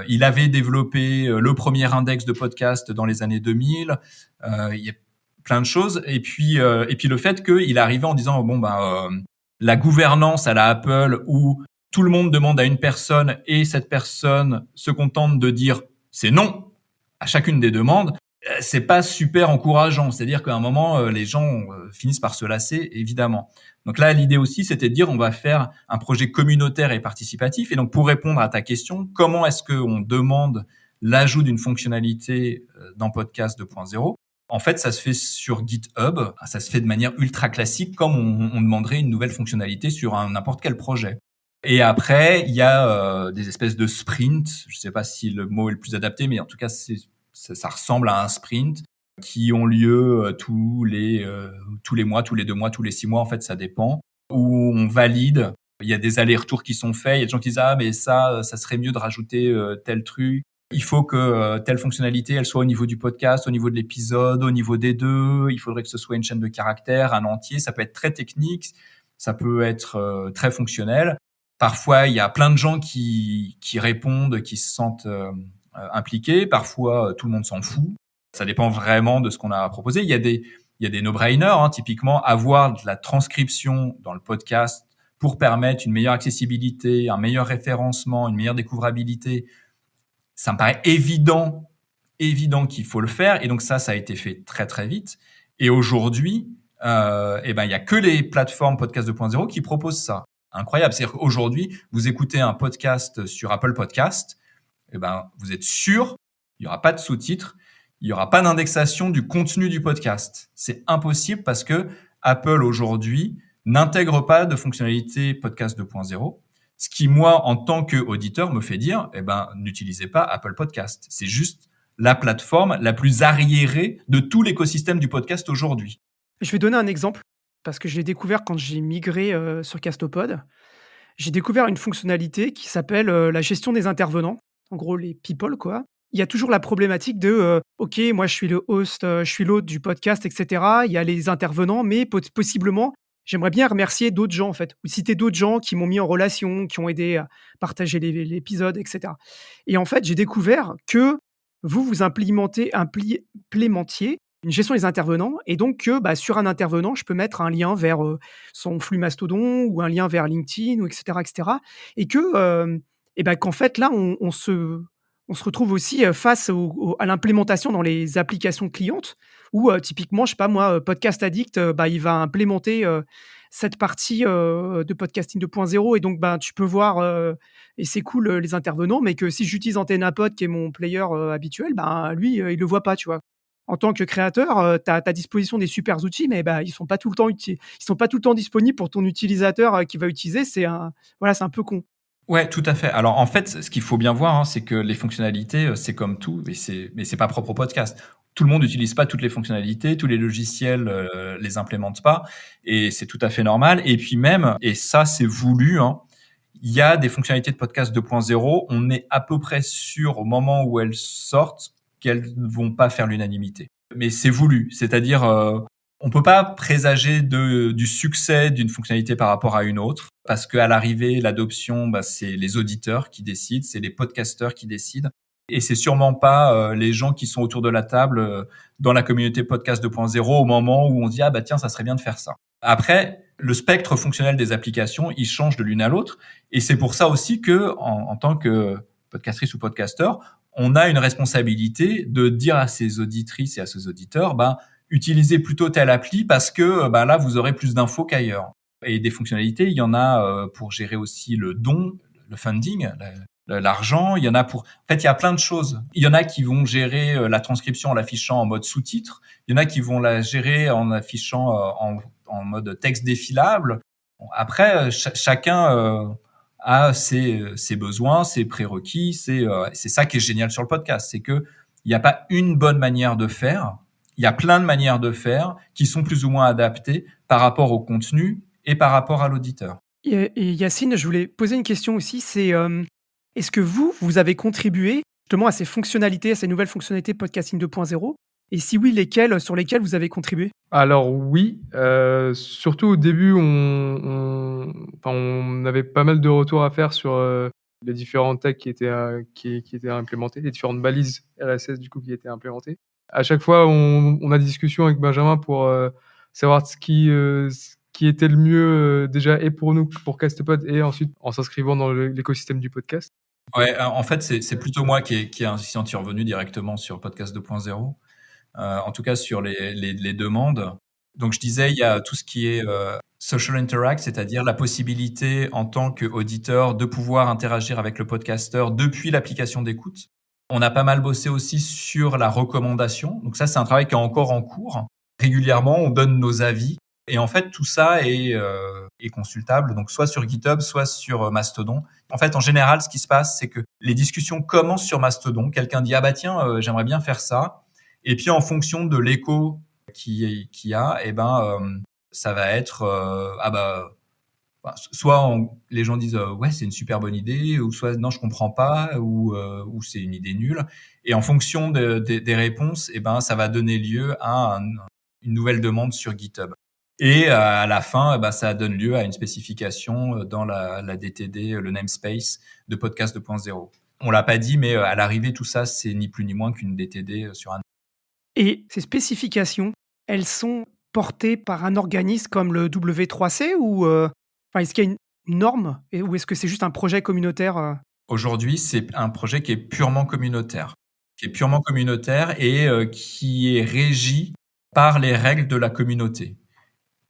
[SPEAKER 2] Il avait développé le premier index de podcast dans les années 2000. Il y a plein de choses. Et puis le fait qu'il est arrivé en disant la gouvernance à la Apple où tout le monde demande à une personne et cette personne se contente de dire c'est non à chacune des demandes, c'est pas super encourageant. C'est-à-dire qu'à un moment, les gens finissent par se lasser, évidemment. Donc là, l'idée aussi, c'était de dire on va faire un projet communautaire et participatif. Et donc, pour répondre à ta question, comment est-ce qu'on demande l'ajout d'une fonctionnalité dans Podcast 2.0 ? En fait, ça se fait sur GitHub. Ça se fait de manière ultra classique, comme on demanderait une nouvelle fonctionnalité sur n'importe quel projet. Et après, il y a des espèces de sprints. Je ne sais pas si le mot est le plus adapté, mais en tout cas, ça ressemble à un sprint qui ont lieu tous les mois, tous les 2 mois, tous les 6 mois. En fait, ça dépend. Où on valide. Il y a des allers-retours qui sont faits. Il y a des gens qui disent mais ça serait mieux de rajouter tel truc. Il faut que telle fonctionnalité, elle soit au niveau du podcast, au niveau de l'épisode, au niveau des deux. Il faudrait que ce soit une chaîne de caractères, un entier. Ça peut être très technique. Ça peut être très fonctionnel. Parfois, il y a plein de gens qui répondent, qui se sentent impliqués. Parfois, tout le monde s'en fout. Ça dépend vraiment de ce qu'on a proposé. Il y a des no-brainers, typiquement avoir de la transcription dans le podcast pour permettre une meilleure accessibilité, un meilleur référencement, une meilleure découvrabilité. Ça me paraît évident qu'il faut le faire. Et donc ça a été fait très, très vite. Et aujourd'hui, il y a que les plateformes Podcast 2.0 qui proposent ça. Incroyable. C'est-à-dire qu'aujourd'hui, vous écoutez un podcast sur Apple Podcast, vous êtes sûr, il n'y aura pas de sous-titres, il n'y aura pas d'indexation du contenu du podcast. C'est impossible parce que Apple aujourd'hui n'intègre pas de fonctionnalité Podcast 2.0. Ce qui, moi, en tant qu'auditeur, me fait dire, n'utilisez pas Apple Podcast. C'est juste la plateforme la plus arriérée de tout l'écosystème du podcast aujourd'hui.
[SPEAKER 1] Je vais donner un exemple. parce que je l'ai découvert quand j'ai migré, sur Castopod. J'ai découvert une fonctionnalité qui s'appelle, la gestion des intervenants. En gros, les people, quoi. Il y a toujours la problématique de, OK, moi je suis le host, je suis l'hôte du podcast et cetera. Il y a les intervenants, mais possiblement, j'aimerais bien remercier d'autres gens, en fait, ou citer d'autres gens qui m'ont mis en relation, qui ont aidé à partager l'épisode et cetera. Et en fait, j'ai découvert que vous implémentiez une gestion des intervenants et donc que, bah, sur un intervenant, je peux mettre un lien vers, son flux Mastodon ou un lien vers LinkedIn ou et cetera et cetera et que, et bah, qu'en fait là, on se retrouve aussi, face à l'implémentation dans les applications clientes où, typiquement, je sais pas moi, Podcast Addict, bah, il va implémenter, cette partie, de podcasting 2.0 et donc, ben, tu peux voir, et c'est cool, les intervenants, mais que si j'utilise AntennaPod qui est mon player, habituel, ben, lui, il le voit pas, tu vois? En tant que créateur, tu as à ta disposition des super outils, mais bah, ils sont pas tout le temps disponibles pour ton utilisateur, qui va utiliser. C'est un peu con.
[SPEAKER 2] Ouais, tout à fait. Alors en fait, ce qu'il faut bien voir, hein, c'est que les fonctionnalités, c'est comme tout, mais c'est pas propre au podcast. Tout le monde n'utilise pas toutes les fonctionnalités, tous les logiciels les implémentent pas, et c'est tout à fait normal. Et puis même, et ça c'est voulu, hein, il y a des fonctionnalités de podcast 2.0, on est à peu près sûr au moment où elles sortent qu'elles vont pas faire l'unanimité. Mais c'est voulu, c'est-à-dire on peut pas présager du succès d'une fonctionnalité par rapport à une autre, parce qu'à l'arrivée, l'adoption, bah, c'est les auditeurs qui décident, c'est les podcasteurs qui décident, et c'est sûrement pas les gens qui sont autour de la table dans la communauté podcast 2.0 au moment où on dit ah bah tiens ça serait bien de faire ça. Après, le spectre fonctionnel des applications, il change de l'une à l'autre, et c'est pour ça aussi que en tant que podcastrice ou podcasteur, on a une responsabilité de dire à ses auditrices et à ses auditeurs, bah utilisez plutôt telle appli parce que bah, là, vous aurez plus d'infos qu'ailleurs. Et des fonctionnalités, il y en a pour gérer aussi le don, le funding, l'argent. Il y en a pour... En fait, il y a plein de choses. Il y en a qui vont gérer la transcription en l'affichant en mode sous-titre. Il y en a qui vont la gérer en affichant en mode texte défilable. Bon, après, chacun a ses besoins, ses prérequis. C'est ça qui est génial sur le podcast. C'est que il n'y a pas une bonne manière de faire. Il y a plein de manières de faire qui sont plus ou moins adaptées par rapport au contenu et par rapport à l'auditeur.
[SPEAKER 1] Et Yacine, je voulais poser une question aussi, c'est, est-ce que vous avez contribué justement à ces fonctionnalités, à ces nouvelles fonctionnalités podcasting 2.0? Et si oui, sur lesquelles vous avez contribué?
[SPEAKER 3] Alors oui, surtout au début, on avait pas mal de retours à faire sur, les différents tags qui étaient implémentés, les différentes balises RSS du coup qui étaient implémentées. À chaque fois, on a des discussions avec Benjamin pour, savoir ce qui était le mieux, déjà et pour nous, pour Castopod et ensuite en s'inscrivant dans l'écosystème du podcast.
[SPEAKER 2] Ouais, en fait, c'est plutôt moi qui est ainsi intervenu directement sur Podcast 2.0, en tout cas sur les demandes. Donc, je disais, il y a tout ce qui est social interact, c'est-à-dire la possibilité en tant qu'auditeur de pouvoir interagir avec le podcasteur depuis l'application d'écoute. On a pas mal bossé aussi sur la recommandation. Donc ça, c'est un travail qui est encore en cours. Régulièrement, on donne nos avis. Et en fait, tout ça est consultable, donc soit sur GitHub, soit sur Mastodon. En fait, en général, ce qui se passe, c'est que les discussions commencent sur Mastodon. Quelqu'un dit ah bah tiens, j'aimerais bien faire ça. Et puis en fonction de l'écho qu'il y a, ça va être ah bah soit les gens disent ouais c'est une super bonne idée, ou soit non je comprends pas, ou c'est une idée nulle. Et en fonction des réponses, ça va donner lieu à une nouvelle demande sur GitHub. Et à la fin, ça donne lieu à une spécification dans la DTD, le namespace de Podcast 2.0. On l'a pas dit, mais à l'arrivée, tout ça, c'est ni plus ni moins qu'une DTD sur un...
[SPEAKER 1] Et ces spécifications, elles sont portées par un organisme comme le W3C ou, est-ce qu'il y a une norme ou est-ce que c'est juste un projet communautaire?
[SPEAKER 2] Aujourd'hui, c'est un projet qui est purement communautaire, et qui est régi par les règles de la communauté.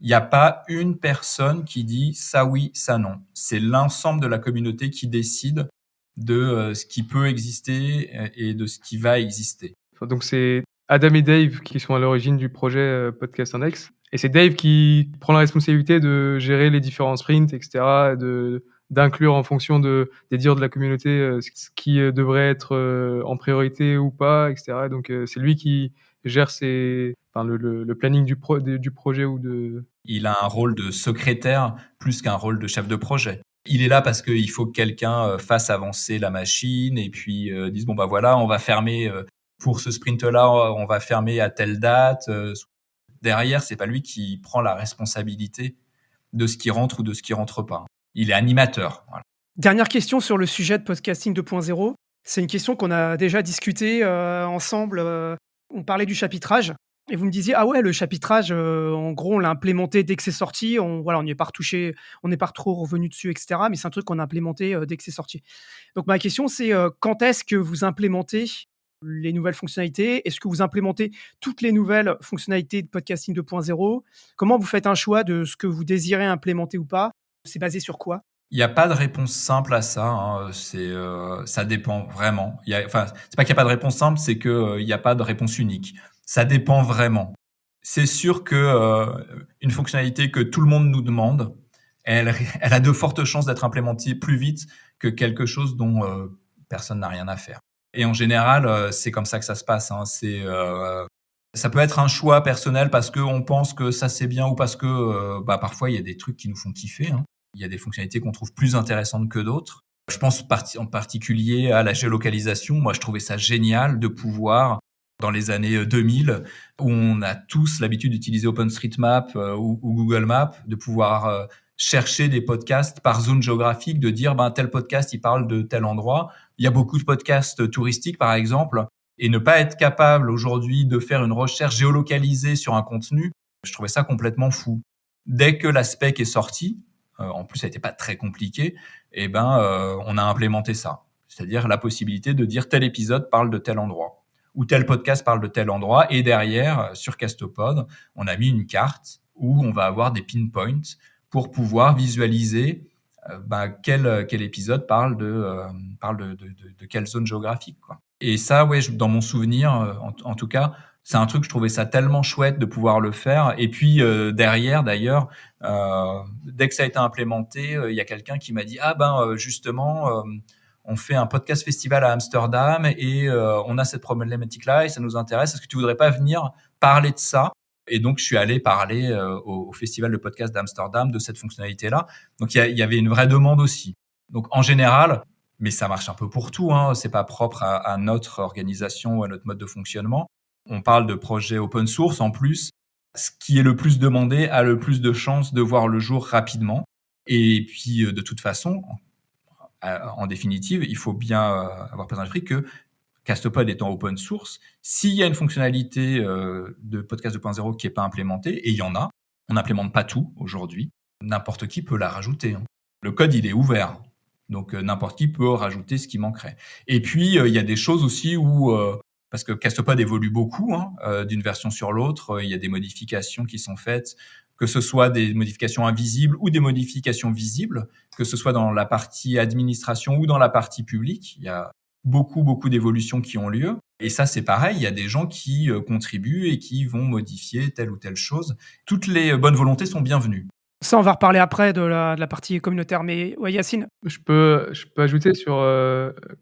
[SPEAKER 2] Il n'y a pas une personne qui dit ça oui, ça non. C'est l'ensemble de la communauté qui décide de ce qui peut exister et de ce qui va exister.
[SPEAKER 3] Donc c'est Adam et Dave qui sont à l'origine du projet Podcast Index. Et c'est Dave qui prend la responsabilité de gérer les différents sprints, etc., d'inclure en fonction des dires de la communauté ce qui devrait être en priorité ou pas, etc. Donc c'est lui qui gère le planning du projet ou
[SPEAKER 2] Il a un rôle de secrétaire plus qu'un rôle de chef de projet. Il est là parce qu'il faut que quelqu'un fasse avancer la machine et puis dise bon bah voilà, on va fermer pour ce sprint-là, on va fermer à telle date. Derrière, c'est pas lui qui prend la responsabilité de ce qui rentre ou de ce qui rentre pas. Il est animateur. Voilà.
[SPEAKER 1] Dernière question sur le sujet de podcasting 2.0. C'est une question qu'on a déjà discutée ensemble. On parlait du chapitrage et vous me disiez ah ouais, le chapitrage, en gros, on l'a implémenté dès que c'est sorti. On n'y est pas retouché, on n'est pas trop revenu dessus, etc. Mais c'est un truc qu'on a implémenté dès que c'est sorti. Donc ma question, c'est quand est-ce que vous implémentez les nouvelles fonctionnalités? Est-ce que vous implémentez toutes les nouvelles fonctionnalités de podcasting 2.0? Comment vous faites un choix de ce que vous désirez implémenter ou pas? C'est basé sur quoi?
[SPEAKER 2] Il n'y a pas de réponse simple à ça. Hein. Ça dépend vraiment. C'est pas qu'il n'y a pas de réponse simple, c'est que il n'y a pas de réponse unique. Ça dépend vraiment. C'est sûr que une fonctionnalité que tout le monde nous demande, elle a de fortes chances d'être implémentée plus vite que quelque chose dont personne n'a rien à faire. Et en général, c'est comme ça que ça se passe. Hein. Ça peut être un choix personnel parce qu'on pense que ça c'est bien ou parce que parfois il y a des trucs qui nous font kiffer. Hein. Il y a des fonctionnalités qu'on trouve plus intéressantes que d'autres. Je pense en particulier à la géolocalisation. Moi, je trouvais ça génial de pouvoir, dans les années 2000, où on a tous l'habitude d'utiliser OpenStreetMap ou Google Maps, de pouvoir chercher des podcasts par zone géographique, de dire tel podcast, il parle de tel endroit. Il y a beaucoup de podcasts touristiques, par exemple, et ne pas être capable aujourd'hui de faire une recherche géolocalisée sur un contenu, je trouvais ça complètement fou. Dès que la spec est sortie, en plus ça n'était pas très compliqué, on a implémenté ça. C'est-à-dire la possibilité de dire tel épisode parle de tel endroit, ou tel podcast parle de tel endroit, et derrière, sur Castopod, on a mis une carte où on va avoir des pinpoints pour pouvoir visualiser quel épisode parle de quelle zone géographique, quoi. Et ça, ouais, dans mon souvenir, en tout cas, c'est un truc, je trouvais ça tellement chouette de pouvoir le faire. Et puis derrière, d'ailleurs, dès que ça a été implémenté, il y a quelqu'un qui m'a dit justement, on fait un podcast festival à Amsterdam et on a cette problématique-là et ça nous intéresse. Est-ce que tu voudrais pas venir parler de ça? Et donc je suis allé parler au festival de podcast d'Amsterdam de cette fonctionnalité-là. Donc il y avait une vraie demande aussi. Donc en général, mais ça marche un peu pour tout, hein, c'est pas propre à notre organisation ou à notre mode de fonctionnement. On parle de projets open source en plus. Ce qui est le plus demandé a le plus de chances de voir le jour rapidement. Et puis, de toute façon, en définitive, il faut bien avoir présent à l'esprit que Castopod étant open source, s'il y a une fonctionnalité de podcast 2.0 qui n'est pas implémentée, et il y en a, on n'implémente pas tout aujourd'hui, n'importe qui peut la rajouter. Hein. Le code, il est ouvert. Donc, n'importe qui peut rajouter ce qui manquerait. Et puis, il y a des choses aussi où... parce que Castopod évolue beaucoup d'une version sur l'autre. Il y a des modifications qui sont faites, que ce soit des modifications invisibles ou des modifications visibles, que ce soit dans la partie administration ou dans la partie publique. Il y a beaucoup d'évolutions qui ont lieu. Et ça, c'est pareil, il y a des gens qui contribuent et qui vont modifier telle ou telle chose. Toutes les bonnes volontés sont bienvenues.
[SPEAKER 1] Ça, on va reparler après de la partie communautaire. Mais ouais, Yacine?
[SPEAKER 3] Je peux ajouter sur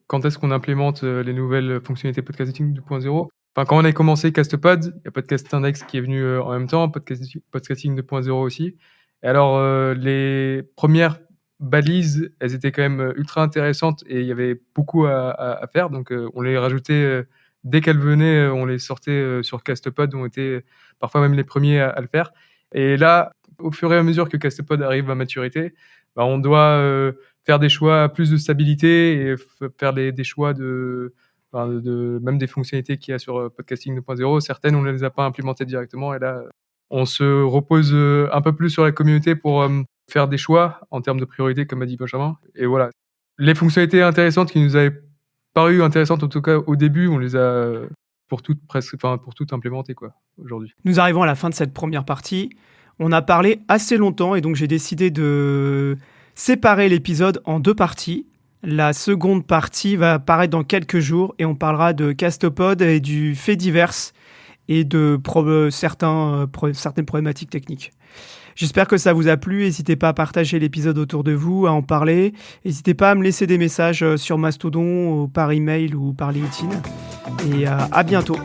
[SPEAKER 3] quand est-ce qu'on implémente les nouvelles fonctionnalités podcasting 2.0. Enfin, quand on a commencé Castopod, il y a Podcast Index qui est venu en même temps, podcasting 2.0 aussi. Et alors, les premières balises, elles étaient quand même ultra intéressantes et il y avait beaucoup à faire. Donc, on les rajoutait dès qu'elles venaient, on les sortait sur Castopod. On était parfois même les premiers à le faire. Et là, au fur et à mesure que Castopod arrive à maturité, on doit faire des choix plus de stabilité et faire des choix même des fonctionnalités qu'il y a sur Podcasting 2.0. Certaines, on ne les a pas implémentées directement. Et là, on se repose un peu plus sur la communauté pour faire des choix en termes de priorité, comme a dit Benjamin. Et voilà. Les fonctionnalités intéressantes qui nous avaient paru intéressantes, en tout cas au début, on les a pour toutes implémentées aujourd'hui.
[SPEAKER 1] Nous arrivons à la fin de cette première partie. On a parlé assez longtemps et donc j'ai décidé de séparer l'épisode en deux parties. La seconde partie va apparaître dans quelques jours et on parlera de Castopod et du fait divers et de certaines problématiques techniques. J'espère que ça vous a plu. N'hésitez pas à partager l'épisode autour de vous, à en parler. N'hésitez pas à me laisser des messages sur Mastodon, par email ou par LinkedIn. Et à bientôt.